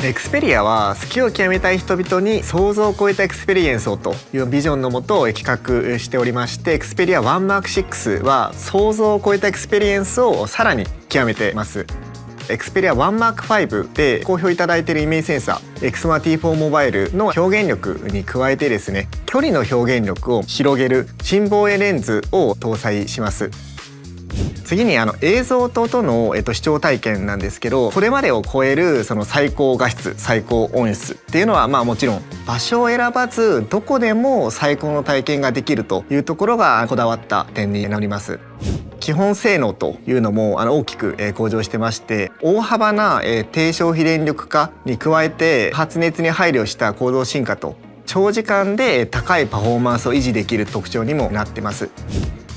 エクスペリアは好きを極めたい人々に想像を超えたエクスペリエンスをというビジョンのもと企画しておりまして、エクスペリア1マーク6は想像を超えたエクスペリエンスをさらに極めています。エクスペリア1マーク5で好評いただいているイメージセンサー XMAT4 モバイルの表現力に加えてですね、距離の表現力を広げる深望遠レンズを搭載します。次に映像と音の、視聴体験なんですけど、これまでを超えるその最高画質最高音質っていうのはもちろん場所を選ばずどこでも最高の体験ができるというところがこだわった点になります。基本性能というのも大きく向上してまして、大幅な低消費電力化に加えて発熱に配慮した構造進化と長時間で高いパフォーマンスを維持できる特徴にもなってます。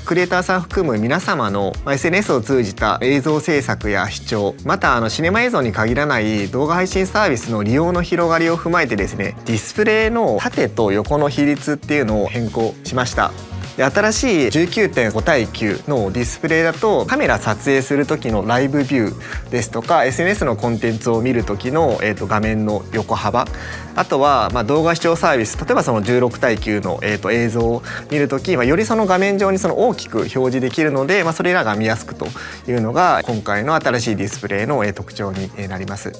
クリエイターさん含む皆様の SNS を通じた映像制作や視聴、またシネマ映像に限らない動画配信サービスの利用の広がりを踏まえてですね、ディスプレイの縦と横の比率っていうのを変更しました。で、新しい 19.5 対9のディスプレイだとカメラ撮影する時のライブビューですとか SNS のコンテンツを見る時の、画面の横幅、あとは動画視聴サービス、例えばその16対9の、映像を見る時よりその画面上にその大きく表示できるので、それらが見やすくというのが今回の新しいディスプレイの、特徴になります。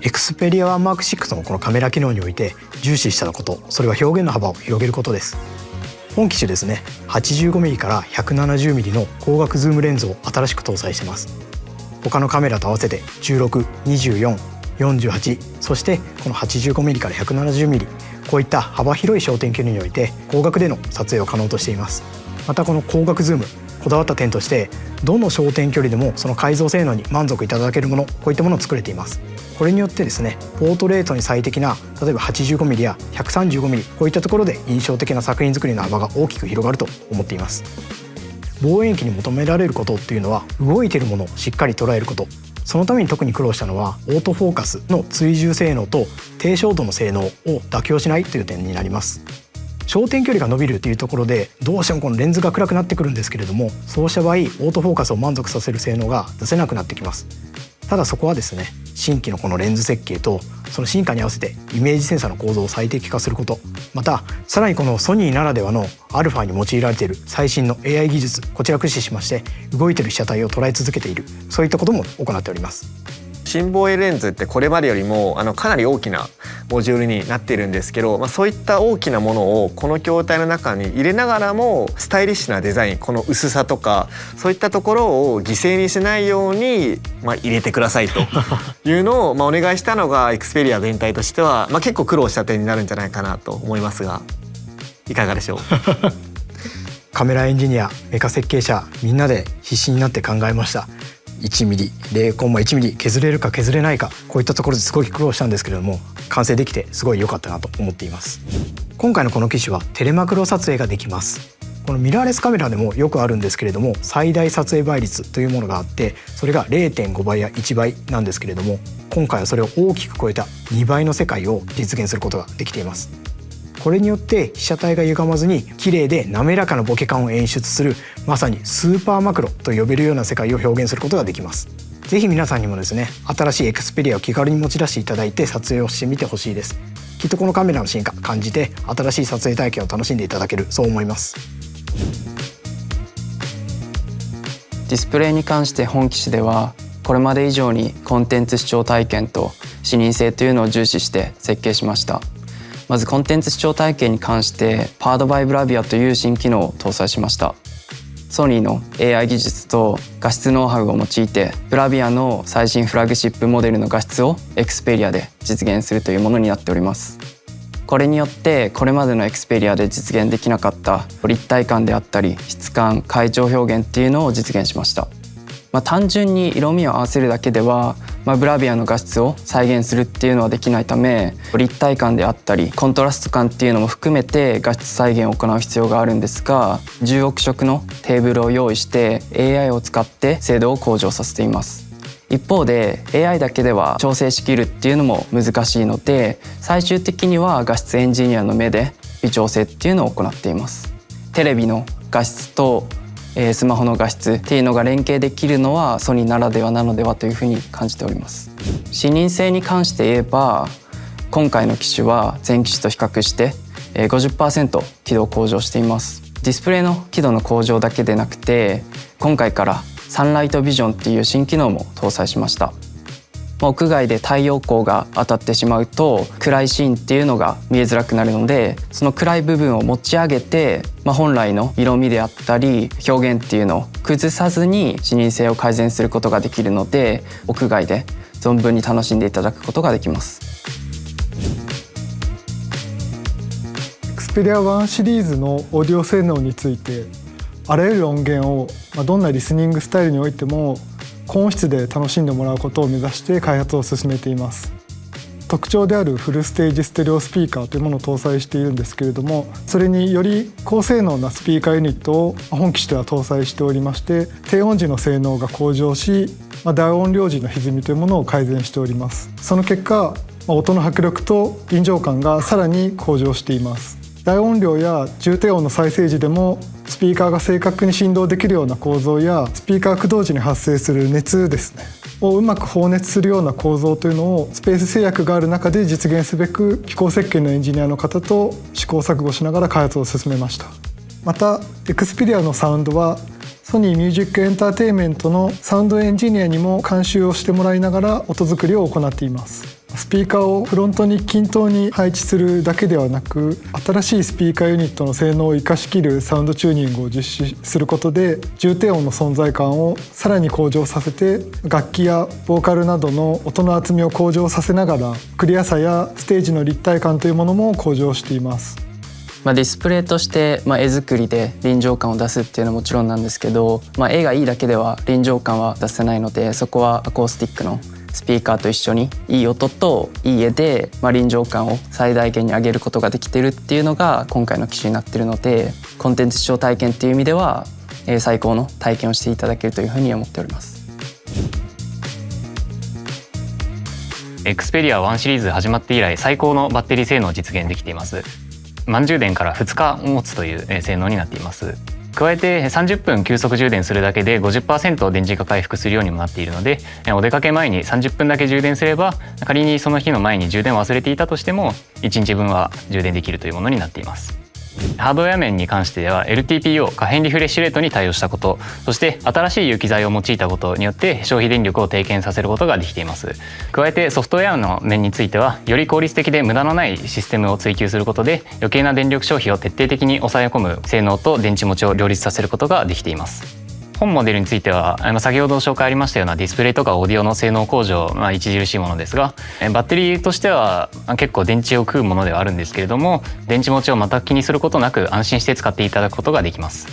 エクスペリア1マーク6のこのカメラ機能において重視したこと、それは表現の幅を広げることです。本機種ですね、85mm から 170mm の光学ズームレンズを新しく搭載しています。他のカメラと合わせて16、24、48、そしてこの 85mm から 170mm、 こういった幅広い焦点距離において光学での撮影を可能としています。またこの光学ズーム、こだわった点としてどの焦点距離でもその解像性能に満足いただけるもの、こういったものを作れています。これによってですね、ポートレートに最適な例えば 85mm や 135mm、 こういったところで印象的な作品作りの幅が大きく広がると思っています。望遠鏡に求められることっていうのは動いているものをしっかり捉えること。そのために特に苦労したのはオートフォーカスの追従性能と低照度の性能を妥協しないという点になります。焦点距離が伸びるというところでどうしてもこのレンズが暗くなってくるんですけれども、そうした場合オートフォーカスを満足させる性能が出せなくなってきます。ただそこはですね、新規のこのレンズ設計とその進化に合わせてイメージセンサーの構造を最適化すること、またさらにこのソニーならではのアルファに用いられている最新の AI 技術、こちらを駆使しまして動いている被写体を捉え続けている、そういったことも行っております。深望遠レンズってこれまでよりもかなり大きなモジュールになっているんですけど、そういった大きなものをこの筐体の中に入れながらもスタイリッシュなデザイン、この薄さとかそういったところを犠牲にしないように、入れてくださいというのをお願いしたのがエクスペリア全体としては、結構苦労した点になるんじゃないかなと思いますが、いかがでしょうカメラエンジニア、メカ設計者、みんなで必死になって考えました。1ミリ、0.1ミリ削れるか削れないか、こういったところですごい苦労したんですけれども、完成できてすごい良かったなと思っています。今回のこの機種はテレマクロ撮影ができます。このミラーレスカメラでもよくあるんですけれども、最大撮影倍率というものがあって、それが 0.5 倍や1倍なんですけれども、今回はそれを大きく超えた2倍の世界を実現することができています。これによって被写体が歪まずに綺麗で滑らかなボケ感を演出する、まさにスーパーマクロと呼べるような世界を表現することができます。ぜひ皆さんにもですね、新しいエクスペリアを気軽に持ち出していただいて撮影をしてみてほしいです。きっとこのカメラの進化感じて新しい撮影体験を楽しんでいただける、そう思います。ディスプレイに関して本機種ではこれまで以上にコンテンツ視聴体験と視認性というのを重視して設計しました。まずコンテンツ視聴体験に関してパードバイブラビアという新機能を搭載しました。ソニーの AI 技術と画質ノウハウを用いてブラビアの最新フラッグシップモデルの画質をエクスペリアで実現するというものになっております。これによってこれまでのエクスペリアで実現できなかった立体感であったり質感、階調表現っていうのを実現しました。単純に色味を合わせるだけでは、ブラビアの画質を再現するっていうのはできないため、立体感であったりコントラスト感っていうのも含めて画質再現を行う必要があるんですが、10億色のテーブルを用意して AI を使って精度を向上させています。一方で AI だけでは調整しきるっていうのも難しいので、最終的には画質エンジニアの目で微調整っていうのを行っています。テレビの画質とスマホの画質っていうのが連携できるのはソニーならではなのではというふうに感じております。視認性に関して言えば今回の機種は前機種と比較して50% 輝度向上しています。ディスプレイの輝度の向上だけでなくて今回からサンライトビジョンっていう新機能も搭載しました。屋外で太陽光が当たってしまうと暗いシーンっていうのが見えづらくなるので、その暗い部分を持ち上げて、本来の色味であったり表現っていうのを崩さずに視認性を改善することができるので、屋外で存分に楽しんでいただくことができます。Xperia One シリーズのオーディオ性能について、あらゆる音源をどんなリスニングスタイルにおいても高音質で楽しんでもらうことを目指して開発を進めています。特徴であるフルステージステレオスピーカーというものを搭載しているんですけれども、それにより高性能なスピーカーユニットを本機種では搭載しておりまして、低音時の性能が向上し、大音量時の歪みというものを改善しております。その結果、音の迫力と臨場感がさらに向上しています。大音量や重低音の再生時でもスピーカーが正確に振動できるような構造や、スピーカー駆動時に発生する熱ですねをうまく放熱するような構造というのをスペース制約がある中で実現すべく機構設計のエンジニアの方と試行錯誤しながら開発を進めました。また Xperia のサウンドはソニーミュージックエンターテインメントのサウンドエンジニアにも監修をしてもらいながら音作りを行っています。スピーカーをフロントに均等に配置するだけではなく、新しいスピーカーユニットの性能を生かしきるサウンドチューニングを実施することで重低音の存在感をさらに向上させて、楽器やボーカルなどの音の厚みを向上させながらクリアさやステージの立体感というものも向上しています。ディスプレイとして、絵作りで臨場感を出すっていうのはもちろんなんですけど、絵がいいだけでは臨場感は出せないので、そこはアコースティックのスピーカーと一緒にいい音といい絵で、臨場感を最大限に上げることができてるっていうのが今回の機種になってるので、コンテンツ視聴体験っていう意味では、最高の体験をしていただけるというふうに思っております。Xperia One シリーズ始まって以来最高のバッテリー性能を実現できています。満充電から2日持つという性能になっています。加えて30分急速充電するだけで 50% 電池が回復するようにもなっているので、お出かけ前に30分だけ充電すれば、仮にその日の前に充電を忘れていたとしても1日分は充電できるというものになっています。ハードウェア面に関しては LTPO 可変リフレッシュレートに対応したこと、そして新しい有機材を用いたことによって消費電力を低減させることができています。加えてソフトウェアの面についてはより効率的で無駄のないシステムを追求することで、余計な電力消費を徹底的に抑え込む性能と電池持ちを両立させることができています。本モデルについては先ほど紹介ありましたようなディスプレイとかオーディオの性能向上、著しいものですが、バッテリーとしては結構電池を食うものではあるんですけれども、電池持ちを全く気にすることなく安心して使っていただくことができます。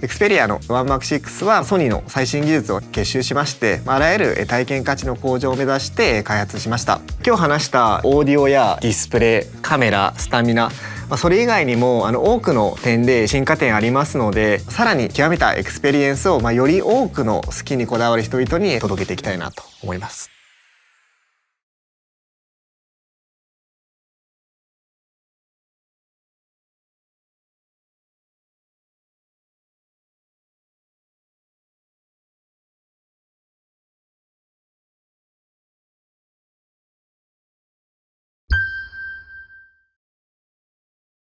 Xperia の OneMark6 はソニーの最新技術を結集しまして、あらゆる体験価値の向上を目指して開発しました。今日話したオーディオやディスプレイ、カメラ、スタミナ、それ以外にも多くの点で進化点ありますので、さらに極めたエクスペリエンスをより多くの好きにこだわる人々に届けていきたいなと思います。